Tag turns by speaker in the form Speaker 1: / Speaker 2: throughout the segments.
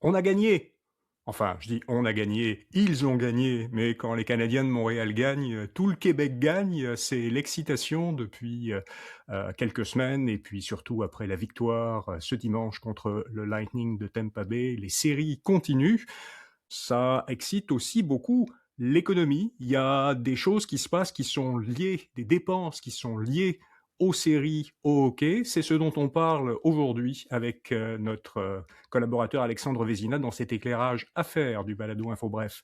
Speaker 1: On a gagné! Enfin, je dis on a gagné, ils ont gagné, mais quand les Canadiens de Montréal gagnent, tout le Québec gagne, c'est l'excitation depuis quelques semaines et puis surtout après la victoire ce dimanche contre le Lightning de Tampa Bay, les séries continuent. Ça excite aussi beaucoup l'économie. Il y a des choses qui se passent qui sont liées, des dépenses qui sont liées aux séries, au hockey. C'est ce dont on parle aujourd'hui avec notre collaborateur Alexandre Vézina dans cet éclairage affaires du balado Info Bref.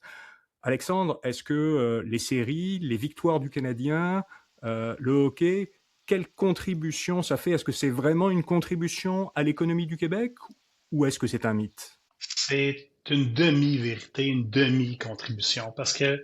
Speaker 1: Alexandre, est-ce que les séries, les victoires du Canadien, le hockey, quelle contribution ça fait? Est-ce que c'est vraiment une contribution à l'économie du Québec ou est-ce que c'est un mythe?
Speaker 2: C'est une demi-vérité, une demi-contribution, parce que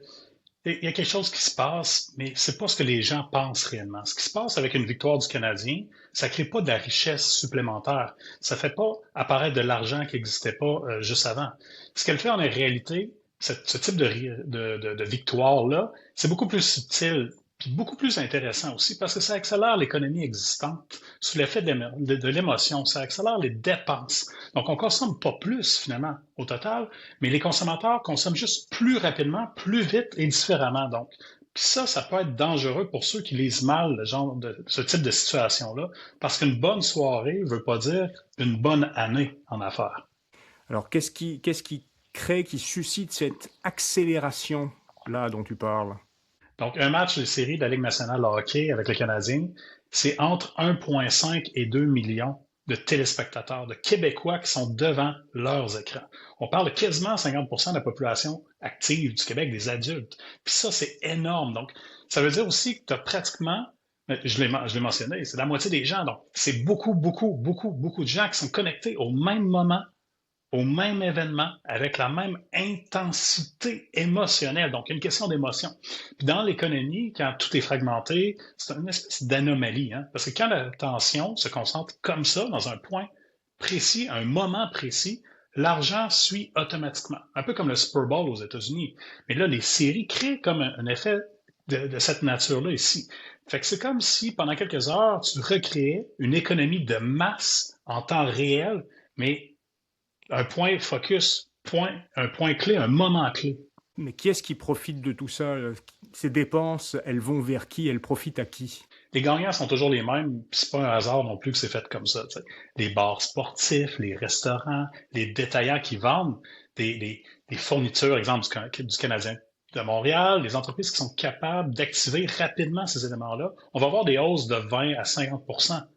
Speaker 2: il y a quelque chose qui se passe, mais c'est pas ce que les gens pensent réellement. Ce qui se passe avec une victoire du Canadien, ça crée pas de la richesse supplémentaire. Ça fait pas apparaître de l'argent qui n'existait pas juste avant. Ce qu'elle fait en réalité, ce type de victoire-là, c'est beaucoup plus subtil, puis beaucoup plus intéressant aussi, parce que ça accélère l'économie existante sous l'effet de l'émotion. Ça accélère les dépenses. Donc, on consomme pas plus, finalement, au total, mais les consommateurs consomment juste plus rapidement, plus vite et différemment. Donc, puis ça peut être dangereux pour ceux qui lisent mal ce type de situation-là, parce qu'une bonne soirée veut pas dire une bonne année en affaires.
Speaker 1: Alors, qu'est-ce qui crée, qui suscite cette accélération-là dont tu parles?
Speaker 2: Donc, un match de série de la Ligue nationale de hockey avec le Canadien, c'est entre 1,5 et 2 millions de téléspectateurs, de Québécois qui sont devant leurs écrans. On parle de quasiment 50% de la population active du Québec, des adultes. Puis ça, c'est énorme. Donc, ça veut dire aussi que tu as pratiquement, je l'ai mentionné, c'est la moitié des gens. Donc, c'est beaucoup, beaucoup, beaucoup, beaucoup de gens qui sont connectés au même moment au même événement, avec la même intensité émotionnelle. Donc, il y a une question d'émotion. Puis dans l'économie, quand tout est fragmenté, c'est une espèce d'anomalie, hein? Parce que quand l'attention se concentre comme ça, dans un point précis, un moment précis, l'argent suit automatiquement. Un peu comme le Super Bowl aux États-Unis. Mais là, les séries créent comme un effet de cette nature-là ici. Fait que c'est comme si pendant quelques heures, tu recréais une économie de masse en temps réel, mais un point focus, un point clé, un moment clé.
Speaker 1: Mais qui est-ce qui profite de tout ça? Ces dépenses, elles vont vers qui? Elles profitent à qui?
Speaker 2: Les gagnants sont toujours les mêmes, puis c'est pas un hasard non plus que c'est fait comme ça. T'sais. Les bars sportifs, les restaurants, les détaillants qui vendent des fournitures, exemple du Canadien de Montréal, les entreprises qui sont capables d'activer rapidement ces éléments-là. On va avoir des hausses de 20 à 50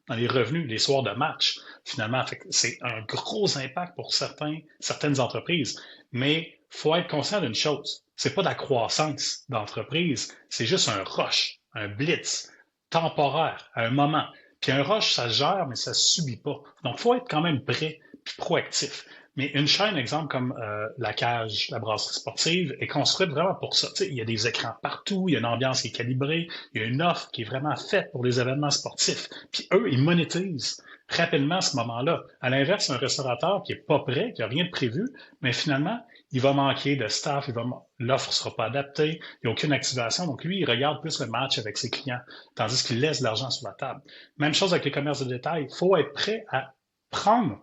Speaker 2: dans les revenus les soirs de match, finalement. Fait que c'est un gros impact pour certaines entreprises. Mais faut être conscient d'une chose. C'est pas de la croissance d'entreprise, c'est juste un rush, un blitz temporaire, à un moment. Puis un rush, ça se gère, mais ça se subit pas. Donc, il faut être quand même prêt puis proactif. Mais une chaîne, exemple comme la cage, la brasserie sportive, est construite vraiment pour ça. Tu sais, il y a des écrans partout, il y a une ambiance qui est calibrée, il y a une offre qui est vraiment faite pour les événements sportifs. Puis eux, ils monétisent rapidement à ce moment-là. À l'inverse, un restaurateur qui est pas prêt, qui a rien de prévu, mais finalement, il va manquer de staff, l'offre sera pas adaptée, il n'y a aucune activation. Donc lui, il regarde plus le match avec ses clients, tandis qu'il laisse de l'argent sur la table. Même chose avec les commerces de détail. Il faut être prêt à prendre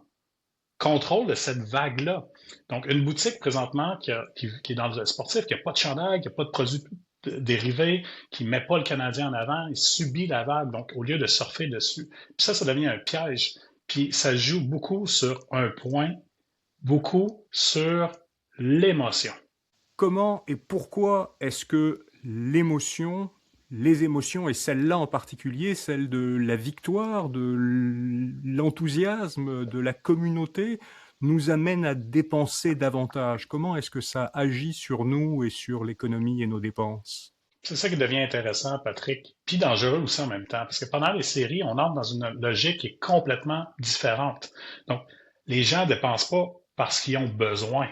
Speaker 2: contrôle de cette vague-là. Donc, une boutique présentement qui est dans le sportif, qui n'a pas de chandail, qui n'a pas de produits dérivés, qui ne met pas le Canadien en avant, il subit la vague, donc au lieu de surfer dessus. Puis ça devient un piège. Puis ça joue beaucoup sur un point, beaucoup sur l'émotion.
Speaker 1: Comment et pourquoi est-ce que les émotions, et celle-là en particulier, celle de la victoire, de l'enthousiasme, de la communauté, nous amènent à dépenser davantage? Comment est-ce que ça agit sur nous et sur l'économie et nos dépenses?
Speaker 2: C'est ça qui devient intéressant, Patrick, puis dangereux aussi en même temps, parce que pendant les séries, on entre dans une logique qui est complètement différente. Donc, les gens dépensent pas parce qu'ils ont besoin.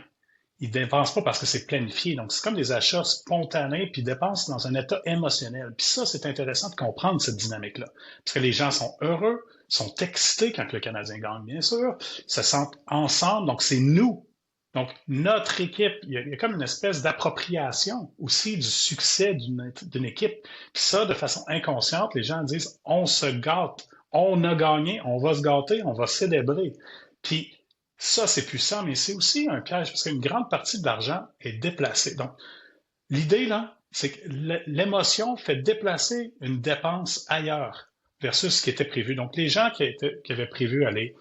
Speaker 2: Ils dépensent pas parce que c'est planifié. Donc, c'est comme des achats spontanés, puis ils dépensent dans un état émotionnel. Puis ça, c'est intéressant de comprendre cette dynamique-là. Parce que les gens sont heureux, sont excités quand le Canadien gagne, bien sûr, se sentent ensemble. Donc, c'est nous. Donc, notre équipe, il y a comme une espèce d'appropriation aussi du succès d'une équipe. Puis ça, de façon inconsciente, les gens disent, on se gâte, on a gagné, on va se gâter, on va célébrer. Puis Ça, c'est puissant, mais c'est aussi un piège parce qu'une grande partie de l'argent est déplacée. Donc, l'idée, là, c'est que l'émotion fait déplacer une dépense ailleurs versus ce qui était prévu. Donc, les gens qui avaient prévu aller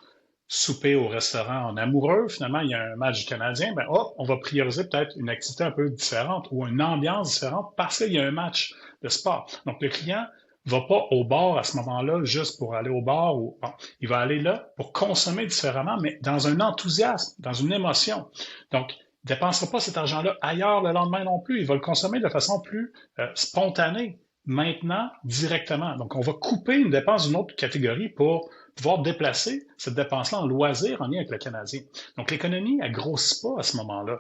Speaker 2: souper au restaurant en amoureux, finalement, il y a un match du Canadien, ben, hop, on va prioriser peut-être une activité un peu différente ou une ambiance différente parce qu'il y a un match de sport. Donc, le client va pas au bar à ce moment-là juste pour aller au bar ou bon, il va aller là pour consommer différemment, mais dans un enthousiasme, dans une émotion. Donc, il ne dépensera pas cet argent-là ailleurs le lendemain non plus. Il va le consommer de façon plus spontanée, maintenant, directement. Donc, on va couper une dépense d'une autre catégorie pour pouvoir déplacer cette dépense-là en loisir en lien avec le Canadien. Donc, l'économie, elle grossit pas à ce moment-là.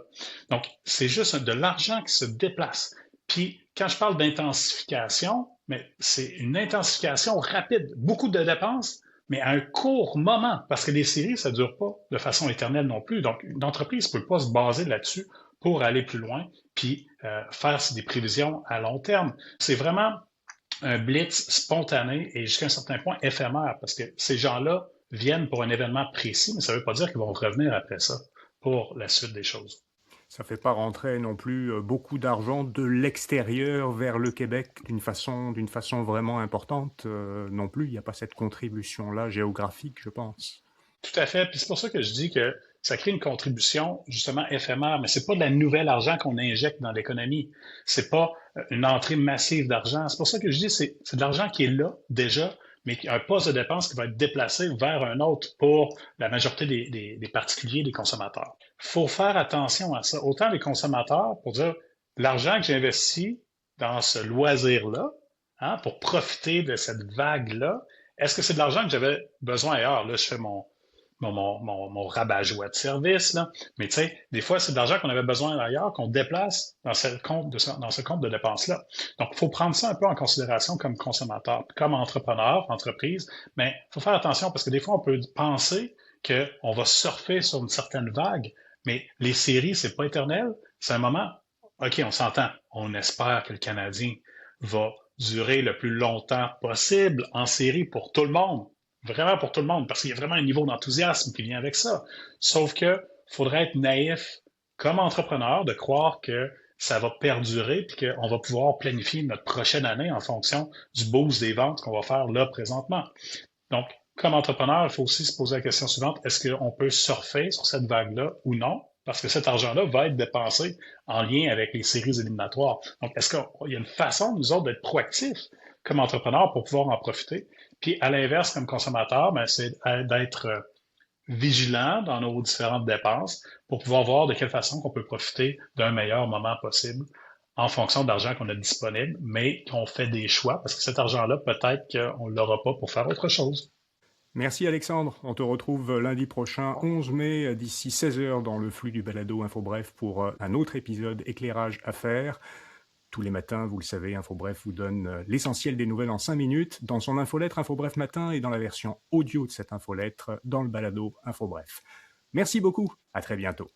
Speaker 2: Donc, c'est juste de l'argent qui se déplace. Puis, quand je parle d'intensification, mais c'est une intensification rapide, beaucoup de dépenses, mais à un court moment, parce que les séries, ça ne dure pas de façon éternelle non plus. Donc, une entreprise ne peut pas se baser là-dessus pour aller plus loin, puis faire des prévisions à long terme. C'est vraiment un blitz spontané et jusqu'à un certain point éphémère, parce que ces gens-là viennent pour un événement précis, mais ça ne veut pas dire qu'ils vont revenir après ça pour la suite des choses.
Speaker 1: Ça fait pas rentrer non plus beaucoup d'argent de l'extérieur vers le Québec d'une façon vraiment importante non plus. Il n'y a pas cette contribution-là géographique, je pense.
Speaker 2: Tout à fait. Puis c'est pour ça que je dis que ça crée une contribution justement éphémère, mais c'est pas de la nouvelle argent qu'on injecte dans l'économie. C'est pas une entrée massive d'argent. C'est pour ça que je dis c'est de l'argent qui est là déjà, mais un poste de dépense qui va être déplacé vers un autre pour la majorité des particuliers, des consommateurs. Il faut faire attention à ça. Autant les consommateurs pour dire l'argent que j'investis dans ce loisir-là, hein, pour profiter de cette vague-là, est-ce que c'est de l'argent que j'avais besoin ailleurs? Là, je fais mon rabat-joie de service, là. Mais tu sais, des fois, c'est de l'argent qu'on avait besoin ailleurs, qu'on déplace dans dans ce compte de dépenses-là. Donc, il faut prendre ça un peu en considération comme consommateur, comme entrepreneur, entreprise, mais il faut faire attention parce que des fois, on peut penser qu'on va surfer sur une certaine vague, mais les séries, c'est pas éternel. C'est un moment, OK, on s'entend. On espère que le Canadien va durer le plus longtemps possible en série pour tout le monde. Vraiment pour tout le monde, parce qu'il y a vraiment un niveau d'enthousiasme qui vient avec ça. Sauf que faudrait être naïf comme entrepreneur de croire que ça va perdurer et qu'on va pouvoir planifier notre prochaine année en fonction du boost des ventes qu'on va faire là présentement. Donc, comme entrepreneur, il faut aussi se poser la question suivante, est-ce qu'on peut surfer sur cette vague-là ou non? Parce que cet argent-là va être dépensé en lien avec les séries éliminatoires. Donc, est-ce qu'il y a une façon, nous autres, d'être proactifs comme entrepreneurs pour pouvoir en profiter? Puis, à l'inverse, comme consommateur, ben, c'est d'être vigilant dans nos différentes dépenses pour pouvoir voir de quelle façon on peut profiter d'un meilleur moment possible en fonction de l'argent qu'on a disponible, mais qu'on fait des choix parce que cet argent-là, peut-être qu'on ne l'aura pas pour faire autre chose.
Speaker 1: Merci Alexandre. On te retrouve lundi prochain, 11 mai, d'ici 16 heures dans le flux du balado InfoBref pour un autre épisode éclairage à faire. Tous les matins, vous le savez, InfoBref vous donne l'essentiel des nouvelles en 5 minutes dans son infolettre InfoBref matin et dans la version audio de cette infolettre dans le balado InfoBref. Merci beaucoup, à très bientôt.